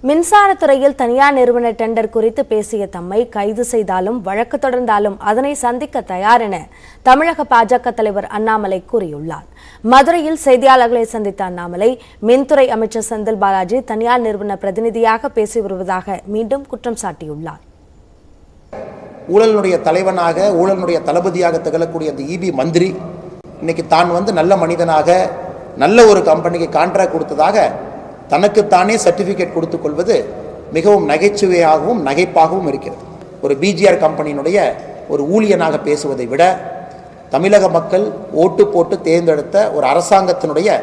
மின்சாரத்துறையில் தனியார் நிறுவன டெண்டர் குறித்து பேசிய தம்மை கைது செய்தாலும் வழக்கு தொடர்ந்தாலும் அதனை சந்திக்க தயார் என தமிழக பாஜக தலைவர் அண்ணாமலை கூறியுள்ளார். மதுரையில் செய்தியாளர்களை சந்தித்த அண்ணாமலை, மின்துறை அமைச்சர் செந்தில் பாலாஜி தனியார் நிறுவன பிரதிநிதியாக பேசி வருவதாக மீண்டும் குற்றம் சாட்டியுள்ளார். ஊழலுடைய தலைவனாக, ஊழலுடைய தளபதியாக திகழக்கூடிய அந்த இபி மந்திரி இன்னைக்கு தான் நல்ல மனிதனாக நல்ல ஒரு கம்பெனிக்கு கான்ட்ராக்ட் கொடுத்ததாக தனக்குத்தானே சர்டிஃபிகேட் கொடுத்துக் கொள்வது மிகவும் நகைச்சுவையாகவும் நகைப்பாகவும் இருக்கிறது. ஒரு பிஜிஆர் கம்பெனியினுடைய ஒரு ஊழியனாக பேசுவதை விட தமிழக மக்கள் ஓட்டு போட்டு தேர்ந்தெடுத்த ஒரு அரசாங்கத்தினுடைய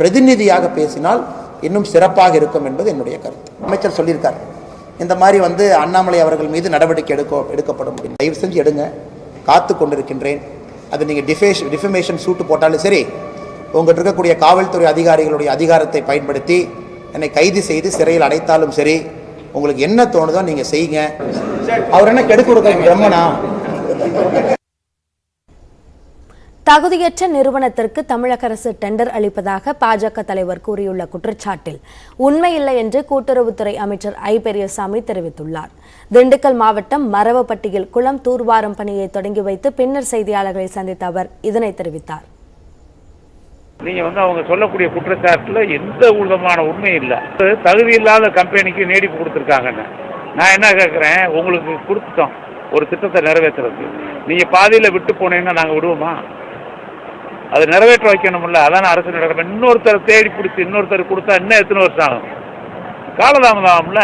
பிரதிநிதியாக பேசினால் இன்னும் சிறப்பாக இருக்கும் என்பது என்னுடைய கருத்து. அமைச்சர் சொல்லியிருக்கார், இந்த மாதிரி அண்ணாமலை அவர்கள் மீது நடவடிக்கை எடுக்கப்பட முடியும், தயவு செஞ்சு எடுங்க, காத்து கொண்டிருக்கின்றேன். அது நீங்கள் டிஃபமேஷன் சூட்டு போட்டாலும் சரி, உங்கள்கிட்ட இருக்கக்கூடிய காவல்துறை அதிகாரிகளுடைய அதிகாரத்தை பயன்படுத்தி என்னை கைது செய்து சிறையில் அடைத்தாலும் சரி, உங்களுக்கு என்ன தோணுதோ நீங்க செய்யுங்க. அவர் என்ன கெடுக்க கொடுக்க பிரம்மனா? தகுதியற்ற நிறுவனத்திற்கு தமிழக அரசு டெண்டர் அளிப்பதாக பாஜக தலைவர் கூறியுள்ள குற்றச்சாட்டில் உண்மையில்லை என்று கூட்டுறவுத்துறை அமைச்சர் ஐ. பெரியசாமி தெரிவித்துள்ளார். திண்டுக்கல் மாவட்டம் மரவப்பட்டியில் குளம் தூர்வாரும் பணியை தொடங்கி வைத்து பின்னர் செய்தியாளர்களை சந்தித்த அவர் இதனை தெரிவித்தார். நீங்க அவங்க சொல்லக்கூடிய குற்றச்சாட்டுல எந்த விதமான உண்மை இல்லை. தகுதி இல்லாத கம்பெனிக்கு நீடிப்பு கொடுத்துருக்காங்கன்னு நான் என்ன கேட்குறேன், உங்களுக்கு கொடுத்துட்டோம் ஒரு திட்டத்தை நிறைவேற்றுறதுக்கு, நீங்க பாதியில விட்டு போனீங்கன்னா நாங்க விடுவோமா? அது நிறைவேற்ற வைக்கணும்ல, அதான அரசு நடக்கணும். இன்னொருத்தர் தேடி பிடிச்சி இன்னொருத்தர் கொடுத்தா இன்னும் எத்தனை வருஷம் ஆகும்? காலதாமதம் ஆகும்ல.